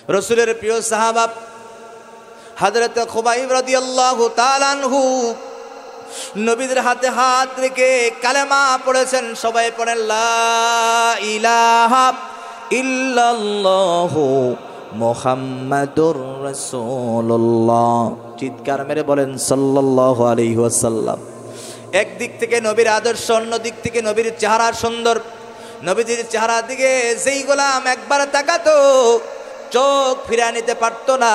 রাসূলের প্রিয় সাহাবা হযরত খুবাইব রাদিয়াল্লাহু তাআলা আনহু নবীদের হাতে হাত রেখে কালেমা পড়েছেন। সবাই পড়েন লা ইলাহা ইল্লাল্লাহু মুহাম্মাদুর রাসূলুল্লাহ। চিৎকার মেরে বলেন সাল্লাল্লাহু আলাইহি ওয়াসাল্লাম। একদিক থেকে নবীর আদর্শ, অন্য দিক থেকে নবীর চেহারা সুন্দর। নবীজির চেহারার দিকে যেই গোলাম একবার তাকাতো চোখ ফিরা নিতে পারতো না।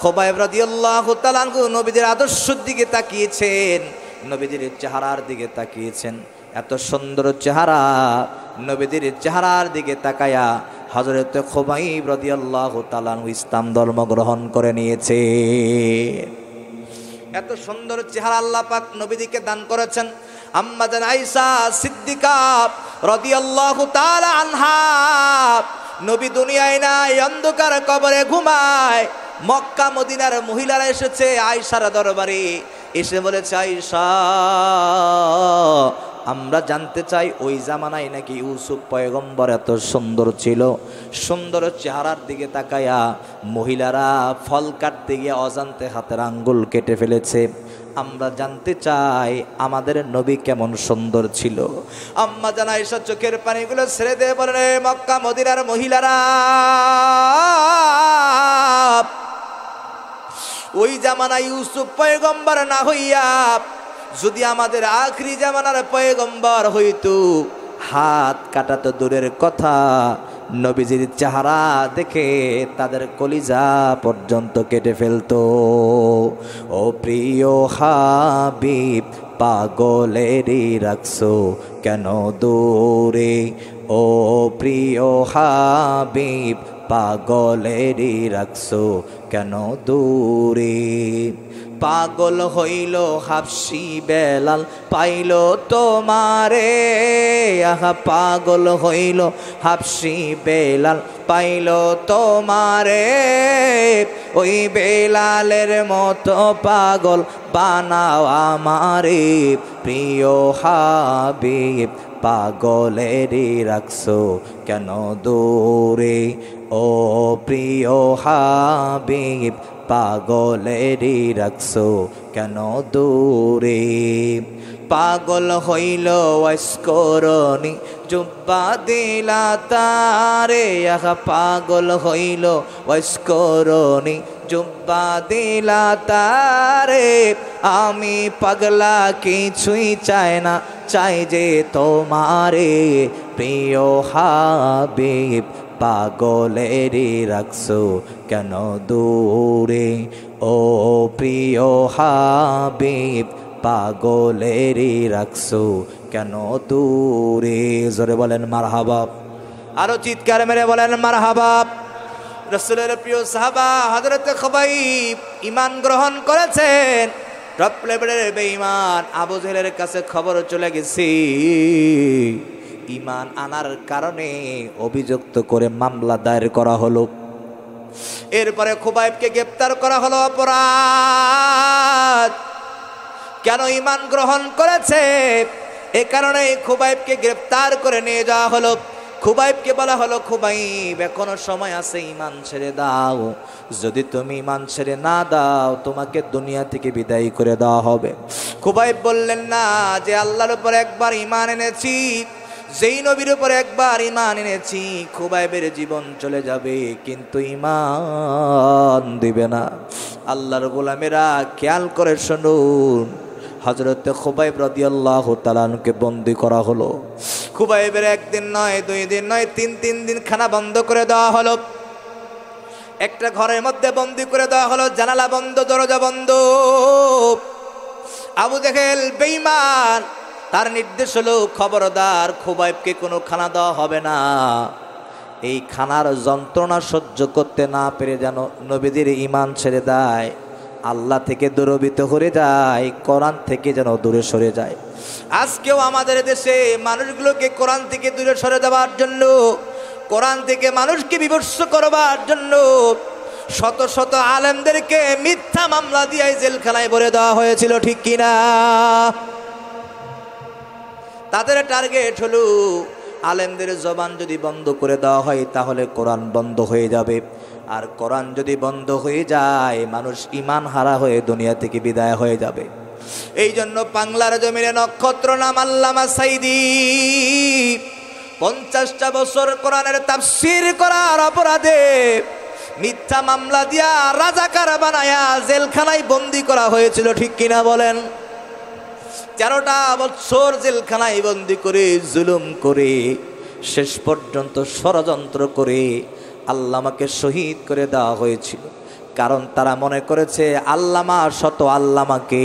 খুবাইব রাদিয়াল্লাহু তাআলা আনহু নবীজির আদর্শের দিকে তাকিয়েছেন, নবীজির চেহারার দিকে তাকিয়েছেন। এত সুন্দর চেহারা, নবীজির চেহারার দিকে তাকায়া হযরত খুবাইব রাদিয়াল্লাহু তাআলা আনহু ইসলাম ধর্ম গ্রহণ করে নিয়েছে। এত সুন্দর চেহারা আল্লাহ পাক নবীজিকে দান করেছেন। আম্মা জান আয়েশা সিদ্দিকা রাদিয়াল্লাহু তাআলা আনহা, নবী দুনিয়ায় নাই, অন্ধকার কবরে ঘুমায়। মক্কা মদিনার মহিলারা এসেছে আয়েশার দরবারে, এসে বলেছে আয়েশা আমরা জানতে চাই ওই জামানায় নাকি ইউসুফ পয়গম্বর এত সুন্দর ছিল। সুন্দর চেহারার দিকে তাকায়া মহিলারা ফল কাটতে গিয়ে অজান্তে হাতের আঙ্গুল কেটে ফেলেছে। আমরা জানতে চাই আমাদের নবী কেমন সুন্দর ছিল। আম্মা জান আয়েশা চোখের পানিগুলো ছেড়ে দিয়ে বলেন মক্কা মদিনার মহিলারা, ওই জামানায় ইউসুফ পয়গম্বর না হইয়া যদি আমাদের আখরি জামানার পয়গম্বর হইতো, হাত কাটা তো দূরের কথা, নবীজির চেহারা দেখে তাদের কলিজা পর্যন্ত কেটে ফেলতো। ও প্রিয় হাবিব পাগলেরই রাখছো কেন দূরে, ও প্রিয় হাবিব পাগলেরই রাখছো কেন দূরে। পাগল হইল হাবশি বেলাল পাইল তোমারে, আহা পাগল হইল হাবশি বেলাল পাইল তোমারে। ওই বেলালের মতো পাগল বানাও আমারে, প্রিয় হাবিব পাগলেরই রাখছো কেন দূরে, ও প্রিয় হাবিব পাগলেরই রাখছো কেন দূরে। পাগল হইল ওয়াসকরণী জুব্বা দিলা তারে, আহা পাগল হইল ওয়াসকরণী জুব্বা দিলা তারে। আমি পাগলা কিছুই চাই না, চাই যে তোমারে, প্রিয় হাবিব পাগলেরই রাখছো কেন দূরে, ও প্রিয় হাবিব পাগলেরই রাখছো কেন দূরে। জোরে বলেন মারহাবা, আরো চিৎকার মেরে বলেন মারহাবা। রাসূলের প্রিয় সাহাবা হযরত খুবাইব ঈমান গ্রহণ করেছেন। টপ লেভেলের বেঈমান আবু জেহেলের কাছে খবর চলে গেছে, ঈমান আনার কারণে অভিযুক্ত করে মামলা দায়ের করা হলো। এরপরে খুবাইবকে গ্রেফতার করা হলো। অপরাধ কেন? ঈমান গ্রহণ করেছে, এ কারণে খুবাইবকে গ্রেফতার করে নিয়ে যাওয়া হলো। খুবাইবকে বলা হলো খুবাইব এখনো সময় আছে, ঈমান ছেড়ে দাও। যদি তুমি ঈমান ছেড়ে না দাও তোমাকে দুনিয়া থেকে বিদায় করে দেওয়া হবে। খুবাইব বললেন না, যে আল্লাহর উপর একবার ঈমান এনেছি, যেই নবীর উপর একবার ঈমান এনেছি, খুবাইবের জীবন চলে যাবে কিন্তু ঈমান দিবে না। আল্লাহর গোলামেরা খেয়াল করে শুনুন, হযরত খুবাইব রাদিয়াল্লাহু তাআলা আনহুকে বন্দী করা হলো। খুবাইবের একদিন নয়, 2 দিন নয়, 3 দিন খানা বন্ধ করে দেওয়া হলো। একটা ঘরের মধ্যে বন্দী করে দেওয়া হলো, জানালা বন্ধ, দরজা বন্ধ। আবু জেহেল বেঈমান, তার নির্দেশ হলো খবরদার খুবাইবকে কোনো খানা দেওয়া হবে না। এই খানার যন্ত্রণা সহ্য করতে না পেরে যেন নবীদের ঈমান ছেড়ে দেয়, আল্লাহ থেকে দূরভীত হয়ে যায়, কোরআন থেকে যেন দূরে সরে যায়। আজকেও আমাদের দেশে মানুষগুলোকে কোরআন থেকে দূরে সরে দেওয়ার জন্য, কোরআন থেকে মানুষকে বিভৎস করবার জন্য শত শত আলেমদেরকে মিথ্যা মামলা দিয়ে জেলখানায় ভরে দেওয়া হয়েছিল, ঠিক কিনা? তাদের টার্গেট হলো আলেমদের জবান যদি বন্ধ করে দেওয়া হয় তাহলে কোরআন বন্ধ হয়ে যাবে। আর কোরআন যদি বন্ধ হয়ে যায় মানুষ ঈমান হারা হয়ে দুনিয়া থেকে বিদায় হয়ে যাবে। এই জন্য বাংলার জমিনে নক্ষত্র নাম আল্লামা সাইদী 50টা বছর কোরআনের তাফসীর করার অপরাধে মিথ্যা মামলা দিয়া রাজাকার বানায়া জেলখানায় বন্দী করা হয়েছিল, ঠিক কিনা বলেন? 13টা বছর জেলখানায় বন্দী করে জুলুম করে শেষ পর্যন্ত ষড়যন্ত্র করে আল্লামাকে শহীদ করে দেওয়া হয়েছিল। কারণ তারা মনে করেছে আল্লামা শত আল্লামাকে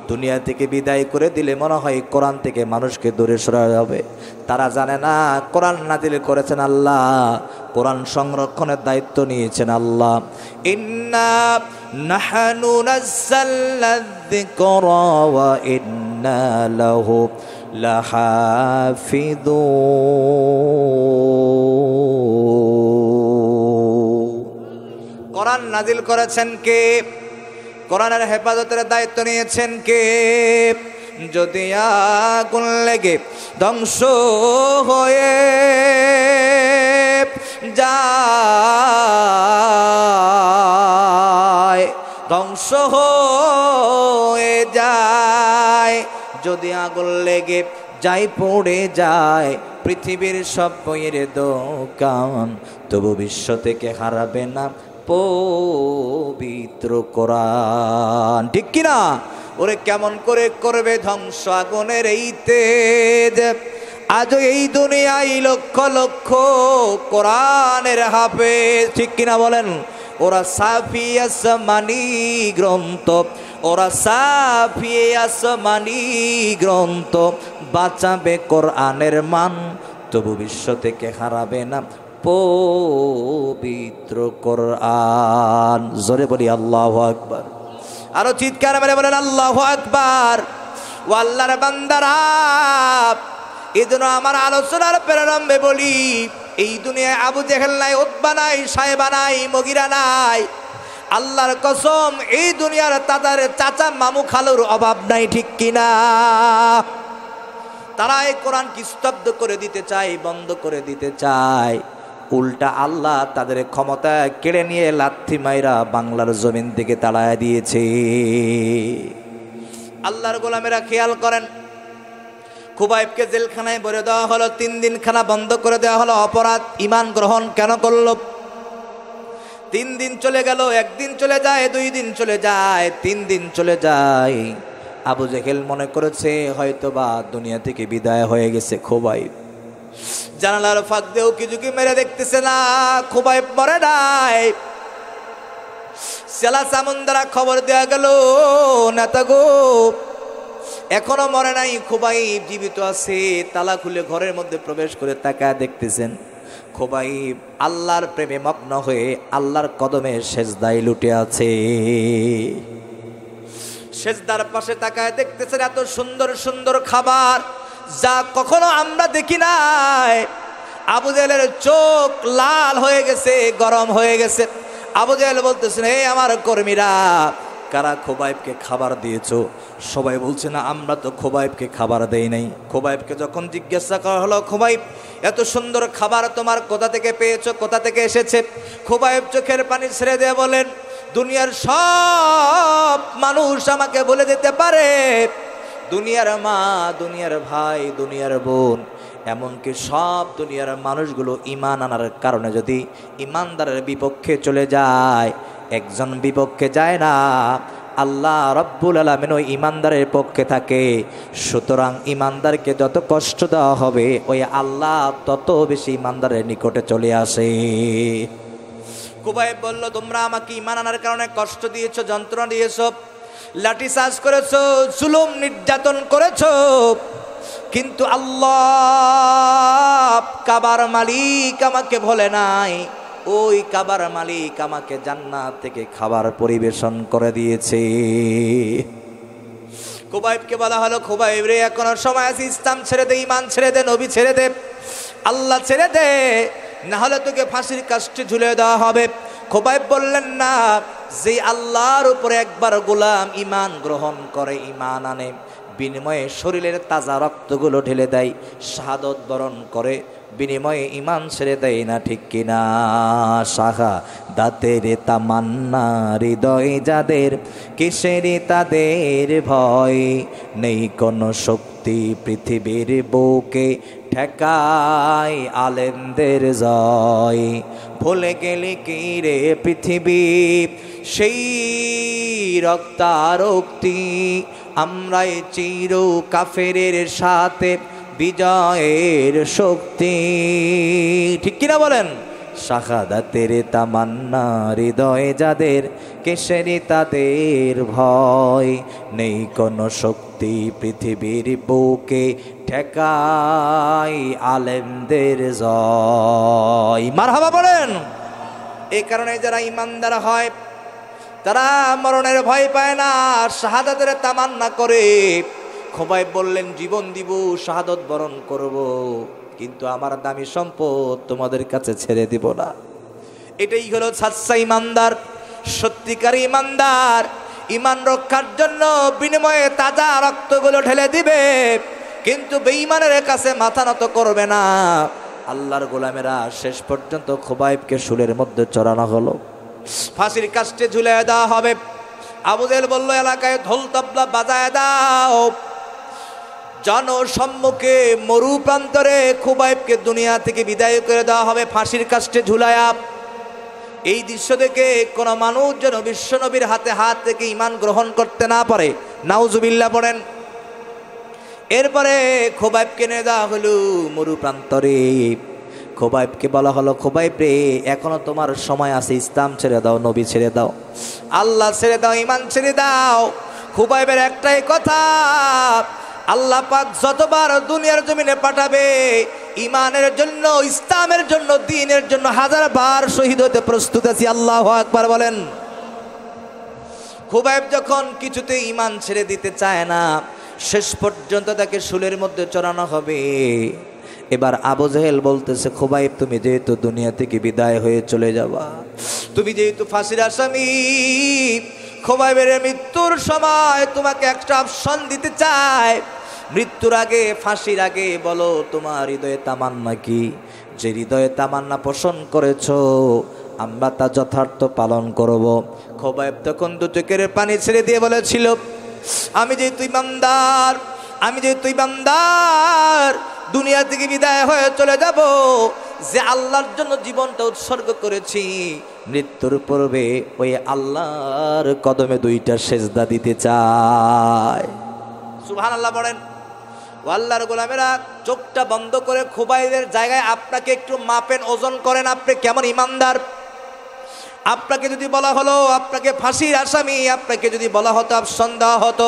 দুনিয়া থেকে বিদায় করে দিলে মনে হয় কোরআন থেকে মানুষকে দূরে সরা যাবে। তারা জানে না কোরআন নাযিল করেছেন আল্লাহ, কোরআন সংরক্ষণের দায়িত্ব নিয়েছেন আল্লাহ। ইন্না নাহনু নাযালনা যিকরা ওয়া ইন্না লাহু লাহাফিযুন। কোরআন নাযিল করেছেন কে? কোরআনের হেফাজতের দায়িত্ব নিয়েছেন কে? যদি আগুন লেগে ধ্বংস হয়ে যায়, ধ্বংস হয়ে যায়, যদি আগুন লেগে যাই পড়ে যায় পৃথিবীর সব বইয়ের দোকান, তবু বিশ্ব থেকে হারাবে না পবিত্র কোরআন, ঠিক কিনা? ওরে কেমন করে করবে ধ্বংস আগুনের এই তেজ? আজও এই দুনিয়ায় লক্ষ লক্ষ কোরআনের হাফেজ, ঠিক কিনা বলেন? ওরা সাফি আসমানি গ্রন্থ, ওরা সাফি আসমানি গ্রন্থ বাঁচাবে কোরআনের মান, তবু বিশ্ব থেকে হারাবে না পবিত্র কোরআন। জোরে বলি আল্লাহু আকবার, আরো চিৎকার মেরে বলেন আল্লাহু আকবার। ও আল্লাহর বান্দারা, এজন্য আমার আলোচনার প্রারম্ভে বলি এই দুনিয়ায় আবু জেহেল নাই, উতবা নাই, সায়বা নাই, মুগিরা নাই। আল্লাহর কসম এই দুনিয়ার তাদের চাচা মামু খালুর অভাব নাই, ঠিক কিনা? তারা এই কোরআনকে স্তব্ধ করে দিতে চায়, বন্ধ করে দিতে চায়। উল্টা আল্লাহ তাদের ক্ষমতা কেড়ে নিয়ে লাথি মাইরা বাংলার জমিন থেকে তাড়ায় দিয়েছে। আল্লাহর গোলামেরা খেয়াল করেন, খুবাইবকে জেলখানায় ভরে দেওয়া হলো, 3 দিন খানা বন্ধ করে দেওয়া হলো। অপরাধ ঈমান গ্রহণ কেন করল? 3 দিন চলে গেল, 1 দিন চলে যায়, 2 দিন চলে যায়, 3 দিন চলে যায়। আবু জেহেল মনে করেছে হয়তোবা দুনিয়া থেকে বিদায় হয়ে গেছে খুবাইব। জানালার ফাঁক দিয়েও কিছুকি মেরে দেখতেছে না, খুবাইব মরে নাই। সেলা সামুন্দারা খবর দেওয়া গেল, নেতা গো এখনো মরে নাই, খুবাইব জীবিত আছে। তালা খুলে ঘরের মধ্যে প্রবেশ করে তাকায় দেখতেছেন খুবাইব আল্লাহর প্রেমে মগ্ন হয়ে আল্লাহর কদমে সেজদায় লুটে আছে। সেজদার পাশে তাকায় দেখতেছেন এত সুন্দর সুন্দর খাবার যা কখনো আমরা দেখি নাই। আবু জেহেলের চোখ লাল হয়ে গেছে, গরম হয়ে গেছে। আবু জেহেল বলতেছেন, হে আমার কর্মীরা, কারা খুবাইবকে খাবার দিয়েছো? সবাই বলছে না, আমরা তো খুবাইবকে খাবার দেই নাই। খুবাইবকে যখন জিজ্ঞাসা করা হলো, খুবাইব এত সুন্দর খাবার তোমার কোথা থেকে পেয়েছো, কোথা থেকে এসেছে? খুবাইব চোখের পানি ছেড়ে দিয়ে বলেন, দুনিয়ার সব মানুষ আমাকে বলে দিতে পারে, দুনিয়ার মা, দুনিয়ার ভাই, দুনিয়ার বোন, এমনকি সব দুনিয়ার মানুষগুলো ঈমান আনার কারণে যদি ঈমানদারের বিপক্ষে চলে যায়, একজন বিপক্ষে যায় না, আল্লাহ রব্বুল আলামিন ওই ঈমানদারের পক্ষে থাকে। সুতরাং ঈমানদারকে যত কষ্ট দেওয়া হবে ওই আল্লাহ তত বেশি ঈমানদারের নিকটে চলে আসে। খুবাইব বলল, তোমরা আমাকে ঈমান আনার কারণে কষ্ট দিয়েছো, যন্ত্রণা দিয়েছো, লাঠিচার্জ করেছো, জুলুম নির্যাতন করেছো, কিন্তু আল্লাহ কাবার মালিক আমাকে ভোলে নাই। ওই কাবার মালিক আমাকে জান্নাত থেকে খাবার পরিবেশন করে দিয়েছে। খুবাইবকে বলা হলো, খুবাইব রে এখনো সময় আছে, ইসলাম ছেড়ে দে, ঈমান ছেড়ে দে, নবী ছেড়ে দে, আল্লাহ ছেড়ে দে, না হলে তোকে ফাঁসির কাস্টে ঝুলে দেওয়া হবে। খুবাইব বললেন, না, যে আল্লাহর উপরে একবার গোলাম ঈমান গ্রহণ করে, ঈমান আনে, বিনিময়ে শরীরের তাজা রক্তগুলো ঢেলে দেয়, শাহাদত বরণ করে, বিনিময়ে ইমান ছেড়ে দেয় না, ঠিক কিনা? শাহাদাতের তামান্না হৃদয়ে যাদের, কিসেরই তাদের ভয়, নেই কোনো শক্তি পৃথিবীর বুকে ঠেকায় আলেমদের জয়। ভুলে গেলি কি রে পৃথিবী সেই রক্তারক্তি, আমরাই চির কাফেরের সাথে বিজয়ের শক্তি, ঠিক কিনা বলেন? শাহাদাতের তামান্না হৃদয়ে যাদের, কিসেরই তাদের ভয়, নেই কোনো শক্তি পৃথিবীর বুকে ঠেকায় আলেমদের জয়। মারহাবা বলেন। এই কারণে যারা ইমানদার হয় তারা মরণের ভয় পায় না, শাহাদাতের তামান্না করে। খোবাইব বললেন, জীবন দিব, শাহাদত বরণ করব, কিন্তু আমার দামি সম্পদ তোমাদের কাছে ছেড়ে দিব না। এটাই হলো সাচ্চা ইমানদার, সত্যিকার ইমানদার। ইমান রক্ষার জন্য বিনিময়ে তাজা রক্তগুলো ঢেলে দিবে, কিন্তু বেঈমানের কাছে মাথা নত করবে না। আল্লাহর গোলামেরা শেষ পর্যন্ত খোবাইবকে শুলের মধ্যে চড়ানো হলো, ফাঁসির কাস্টে ঝুলিয়ে দেওয়া হবে। আবু জেহেল বলল, এলাকায় ঢোল তবলা বাজায় দাও। জনসম্মুখে মরু প্রান্তরে খোবাইবকে দুনিয়া থেকে বিদায় করে দেওয়া হবে ফাঁসির কাস্টে ঝুলায়া। এই দৃশ্য দেখে কোন মানুষ যেন বিশ্বনবীর হাতে হাত থেকে ঈমান গ্রহণ করতে না পারে, নাউজুবিল্লাহ পড়েন। এরপরে খোবাইবকে নিয়ে দেওয়া হলো মরু প্রান্তরে। খোবাইবকে বলা হলো, খোবাইব রে, এখনো তোমার সময় আছে, ইসলাম ছেড়ে দাও, নবী ছেড়ে দাও, আল্লাহ ছেড়ে দাও, ঈমান ছেড়ে দাও। খোবাইবের একটাই কথা, আল্লাহ পাক যতবার দুনিয়ার জমিনে পাঠাবে ঈমানের জন্য, ইসলামের জন্য, দ্বীনের জন্য 1000 বার শহীদ হতে প্রস্তুত আছি। আল্লাহু আকবার বলেন। খোবাইব যখন কিছুতে ঈমান ছেড়ে দিতে চায় না, শেষ পর্যন্ত তাকে শুলের মধ্যে চড়ানো হবে। এবার আবু জেহেল বলতেছে, খোবাইব তুমি যেহেতু দুনিয়া থেকে বিদায় হয়ে চলে যাবা, তুমি যেহেতু ফাঁসির আসামি, খোবাইবের মৃত্যুর সময় তোমাকে একটা অপশন দিতে চায়। মৃত্যুর আগে, ফাঁসির আগে বলো তোমার হৃদয়ে তামান্না কি? যে হৃদয়ে তামান্না পোষণ করেছো আমরা তা যথার্থ পালন করব। খোবাইব তখন 2 চোখের পানি ছেড়ে দিয়ে বলেছিল, আমি যেহেতু ইমানদার, আমি যেহেতু ইমানদার, দুনিয়া থেকে বিদায় হয়ে চলে যাব, যে আল্লাহর জন্য জীবনটা উৎসর্গ করেছি, মৃত্যুর পূর্বে ওই আল্লাহর কদমে 2টা সেজদা দিতে চায়। সুবহানাল্লাহ বলেন। আল্লাহর গোলামেরা, চোখটা বন্ধ করে খোবাইবের জায়গায় আপনাকে একটু মাপেন, ওজন করেন, আপনি কেমন ইমানদার। আপনাকে যদি বলা হলো আপনাকে ফাঁসির আসামি, আপনাকে যদি বলা হতো, অপশন দেওয়া হতো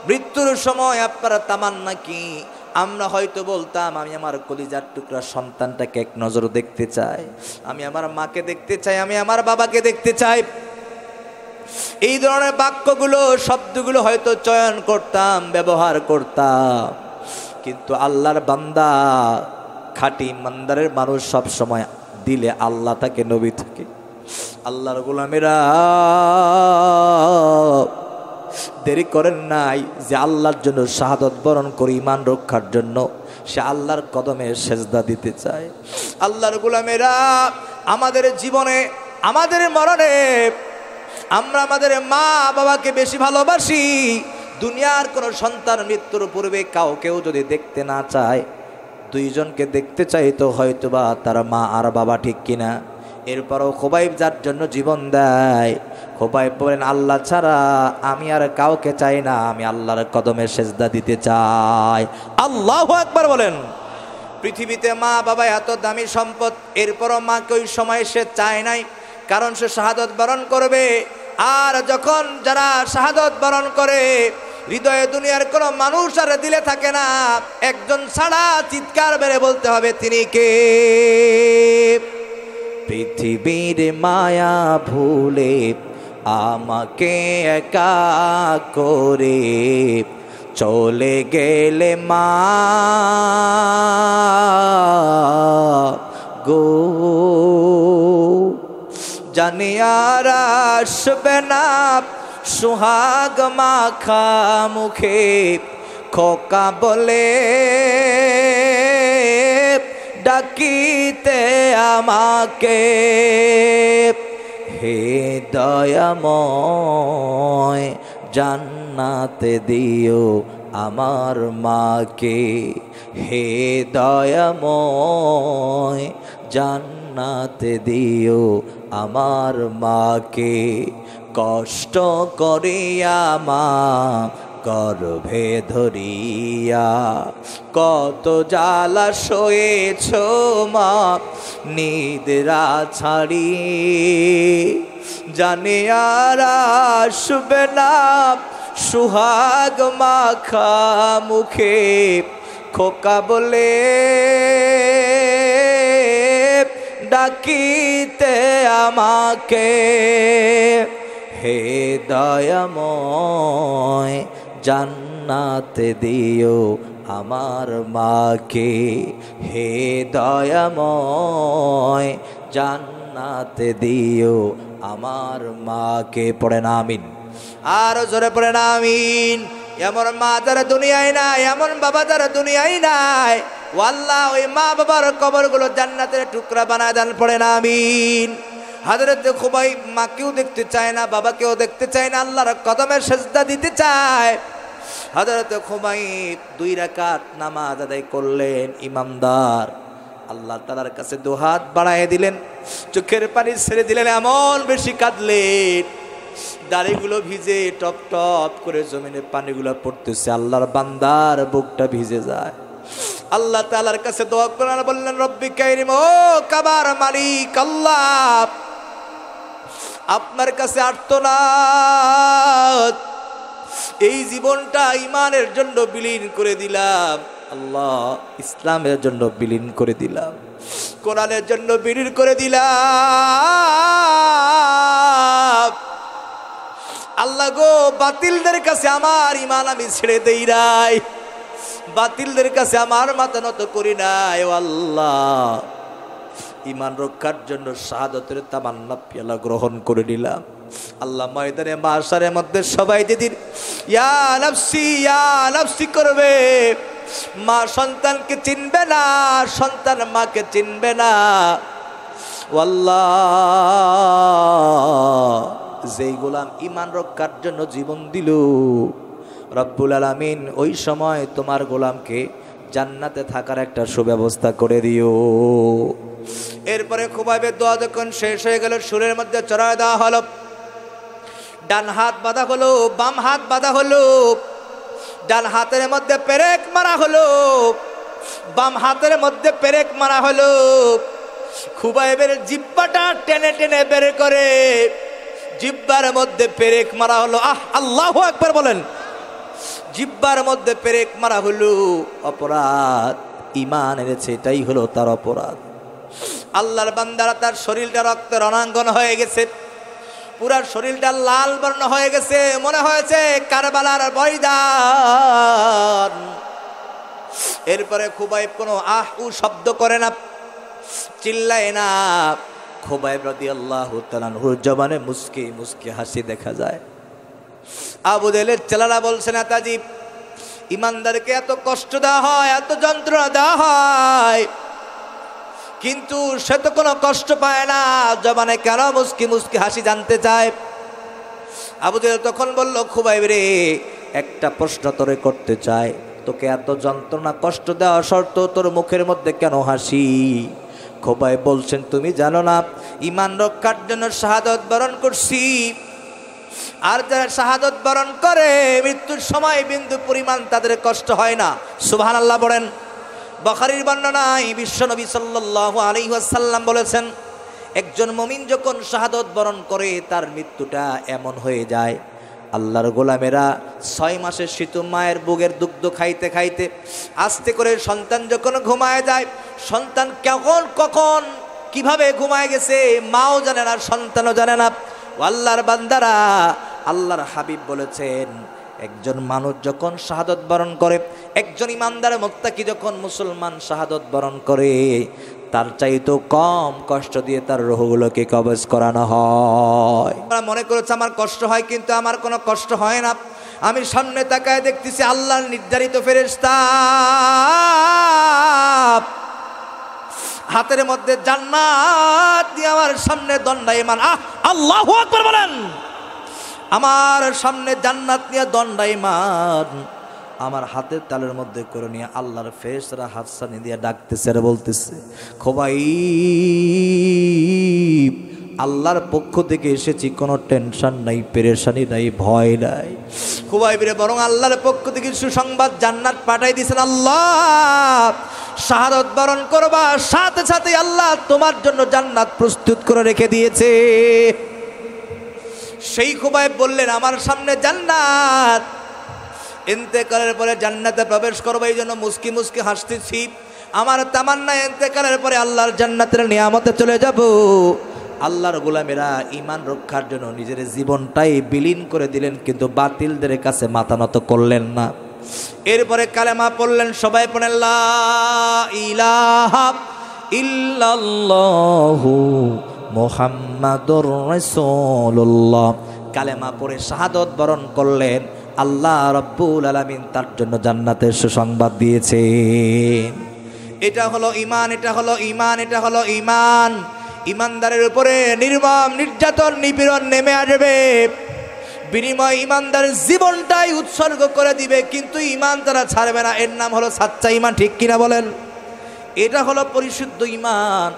মৃত্যুর সময় আপনার তামান্না কি, আমরা হয়তো বলতাম, আমি আমার কলিজার টুকরা সন্তানটাকে এক নজর দেখতে চাই, আমি আমার মাকে দেখতে চাই, আমি আমার বাবাকে দেখতে চাই। এই ধরনের বাক্যগুলো, শব্দগুলো হয়তো চয়ন করতাম, ব্যবহার করতাম। কিন্তু আল্লাহর বান্দা, খাঁটি ইমানদারের মানুষ সব সময় দিলে আল্লাহ তাকে, নবী থাকে। আল্লাহর গোলামেরা দেরি করেন নাই, যে আল্লাহর জন্য শাহাদত বরণ করে ঈমান রক্ষার জন্য সে আল্লাহর কদমে সেজদা দিতে চায়। আল্লাহর গোলামেরা, আমাদের জীবনে, আমাদের মরণে আমরা আমাদের মা বাবাকে বেশি ভালোবাসি। দুনিয়ার কোনো সন্তান মৃত্যুর পূর্বে কাউকেও যদি দেখতে না চায়, 2 জনকে দেখতে চাইতো হয়তোবা তার মা আর বাবা, ঠিক কিনা? এরপরও খোবাইব যার জন্য জীবন দেয়, খোবাইব বলেন, আল্লাহ ছাড়া আমি আর কাউকে চাই না, আমি আল্লাহর কদমে সেজদা দিতে চাই। আল্লাহু আকবার বলেন। পৃথিবীতে মা বাবা এত দামি সম্পদ, এরপরও মাকে ওই সময় সে চায় নাই, কারণ সে শাহাদত বরণ করবে। আর যখন যারা শাহাদত বরণ করে, হৃদয়ে দুনিয়ার কোনো মানুষ আর দিলে থাকে না, একজন ছাড়া চিৎকার বেড়ে বলতে হবে, তিনি কে? পৃথিবীর মায়া ভুলে আমাকে একা করে চলে গেলে মা গো, জানি আর আসবে না সুহাগ মাখা মুখে, খোকা বলে ডাকিতে আমাকে, হে দয়াময় জান্নাতে দিও আমার মাকে, হে দয়াময় জান্নাতে দিও আমার মাকে। কষ্ট করিয়া মা গর্ভে ধরিয়া কত জ্বালা সয়েছ মা নিদ্রা ছাড়ি, জানি আর আসবে না সুহাগ মাখা মুখে, খোকা বলে ডাকিতে আমাকে, হে দয়াময় জান্নাতে দিও আমার মাকে, হে দয়াময় জান্নাতে দিও আমার মাকে। পড়েন আমিন, আরো জোরে পড়েন আমিন। এমন মা যারা দুনিয়ায় নাই, এমন বাবা যারা দুনিয়ায় নাই, ও আল্লাহ ওই মা বাবার কবরগুলো জান্নাতের টুকরা বানায় দেন। পড়েন আমিন। হযরত খুবাইব মাকেও দেখতে চায় না, বাবাকেও দেখতে চায় না, আল্লাহর কদমে সেজদা দিতে চায়। হযরত খুবাইব 2 রাকাত নামাজ আদায় করলেন ইমামদার। আল্লাহ তাআলার কাছে দুহাত বাড়ায় দিলেন, চোখের পানি ছেড়ে দিলেন, এমন বেশি কাঁদলেন দাড়িগুলো ভিজে টপ টপ করে জমিনে পানিগুলো পড়তেছে। আল্লাহর বান্দার বুকটা ভিজে যায়। আল্লাহ তাআলার কাছে দোয়া করেন, বললেন রব্বি কারীম, ও কাবার মালিক আল্লাহ, আপনার কাছে আর্তনাদ, এই জীবনটা ঈমানের জন্য বিলীন করে দিলাম আল্লাহ, ইসলামের জন্য বিলীন করে দিলাম, কোরআনের জন্য বিলীন করে দিলাম। আল্লাহ গো, বাতিলদের কাছে আমার ঈমান আমি ছেড়ে দেই নাই, বাতিলদের কাছে আমার মাথা নত করি নাই। ও আল্লাহ, ঈমান রক্ষার জন্য শাহাদাতের তামান্না পেয়ালা গ্রহণ করে নিলাম। আল্লাহ ময়দানে মাশারের মধ্যে সবাই যেদিন ইয়া নাফসি করবে, মা সন্তানকে চিনবে না, সন্তান মাকে চিনবে না। আল্লাহ, যেই গোলাম ঈমান রক্ষার জন্য জীবন দিল, রব্বুল আলামিন ওই সময় তোমার গোলামকে জান্নাতে থাকার একটা সুব্যবস্থা করে দিও। এরপরে খুবাইবের দোয়া যখন শেষ হয়ে গেল, সুরের মধ্যে চড়ায় দেওয়া হলো, ডান হাত বাঁধা হলো, বাম হাত বাঁধা হলো, ডান হাতের মধ্যে পেরেক মারা হলো, বাম হাতের মধ্যে পেরেক মারা হলো। খুবাইবের জিহ্বাটা টেনে টেনে বের করে জিহ্বার মধ্যে পেরেক মারা হলো। আল্লাহু আকবার বলেন। জিহ্বার মধ্যে পেরেক মারা হলো, অপরাধ ঈমান এনেছে, এটাই হলো তার অপরাধ। আল্লাহর বান্দারা, তার শরীরটা রক্তে রণাঙ্গন হয়ে গেছে, পুরা শরীরটা লাল বর্ণ হয়ে গেছে, মনে হয়েছে কারবালার ময়দান। এরপরে খুবাইব কোনো উ শব্দ করে না, চিল্লায় না। খুবাইব রাদিয়াল্লাহু তাআলা আনহুর জবানে মুস্কি মুস্কি হাসি দেখা যায়। আবু জেহেলের ছেলেরা বলছে, নেতাজি, ইমানদারকে এত কষ্ট দেওয়া হয়, এত যন্ত্রণা দেওয়া হয়, কিন্তু সে তো কোনো কষ্ট পায় না, জবানে কেন মুস্কি মুস্কি হাসি জানতে চায়। আবু জেহেল তখন বলল, খুবাইব রে, একটা প্রশ্ন তোরে করতে চাই, তোকে এত যন্ত্রণা কষ্ট দেওয়া সত্ত্বেও তোর মুখের মধ্যে কেন হাসি? খুবাইব বলছেন, তুমি জানো না, ঈমান রক্ষার জন্য শাহাদাত বরণ করছি, আর যারা শাহাদাত বরণ করে মৃত্যুর সময় বিন্দু পরিমাণ তাদের কষ্ট হয় না। সুবহানাল্লাহ বলেন। বুখারীর বর্ণনায় বিশ্বনবী সাল্লাল্লাহু আলাইহি ওয়াসাল্লাম বলেছেন, একজন মুমিন যখন শাহাদাত বরণ করে তার মৃত্যুটা এমন হয়ে যায়, আল্লাহর গোলামেরা 6 মাসের শিশু মায়ের বুকের দুগ্ধ খাইতে খাইতে আস্তে করে সন্তান যখন ঘুমায় যায়, সন্তান কখন কিভাবে ঘুমায় গেছে মাও জানে না, সন্তানও জানে না। আল্লাহর বান্দারা, আল্লাহর হাবিব বলেছেন, একজন মানুষ যখন শাহাদাত বরণ করে, একজন ইমানদার মুত্তাকি যখন মুসলমান শাহাদাত বরণ করে, তার চাইতো কম কষ্ট দিয়ে তার রূহগুলোকে কবজ করানো হয়। আমরা মনে করেছি আমার কষ্ট হয়, কিন্তু আমার কোনো কষ্ট হয় না। আমি সামনে তাকায় দেখতেছি আল্লাহর নির্ধারিত ফেরেশতা হাতের মধ্যে জান্নাত নিয়ে আমার সামনে দণ্ডায়মান। আল্লাহু আকবার বলেন। আমার সামনে জান্নাত নিয়ে দণ্ডায়মান, আমার হাতের তালের মধ্যে করে নিয়ে আল্লাহর ফেরেশতারা হাতছানি দিয়ে ডাকতেছে আর বলতেছে, খুবাইব আল্লাহর পক্ষ থেকে এসেছি, কোনো টেনশন নাই, পেরেশানি নাই, ভয় নাই। খুবাইবরে বরং আল্লাহর পক্ষ থেকে সুসংবাদ জান্নাত পাঠাই দিয়েছেন। আল্লাহ শাহাদাত বরণ করবা, সাথে সাথে আল্লাহ তোমার জন্য জান্নাত প্রস্তুত করে রেখে দিয়েছে। সেই খুবাইব বললেন, আমার সামনে জান্নাত, ইন্তেকালের পরে জান্নাতে প্রবেশ করবো, এই জন্য মুস্কি মুস্কি হাসতেছি। আমার তামান্না ইন্তেকালের পরে আল্লাহর জান্নাতের নিয়ামতে চলে যাব। আল্লাহর গোলামেরা ঈমান রক্ষার জন্য নিজের জীবনটাই বিলীন করে দিলেন, কিন্তু বাতিলদের কাছে মাথা নত করলেন না। এরপরে কালেমা পড়লেন, সবাই পড়েন লা ইলাহা ইল্লাল্লাহু মুহাম্মাদুর রাসূলুল্লাহ। কালেমা পড়ে শাহাদাত বরণ করলেন। আল্লাহ রাব্বুল আলামিন তার জন্য জান্নাতের সুসংবাদ দিয়েছেন। এটা হলো ঈমান, এটা হলো ঈমান, এটা হলো ঈমান। ঈমানদারের উপরে নির্মম নির্যাতন নিপীড়ন নেমে আসবে, বিনিময় ঈমানদারের জীবনটাই উৎসর্গ করে দিবে, কিন্তু ঈমান তারা ছাড়বে না। এর নাম হলো সাচ্চা ঈমান, ঠিক কিনা বলেন? এটা হলো পরিশুদ্ধ ঈমান।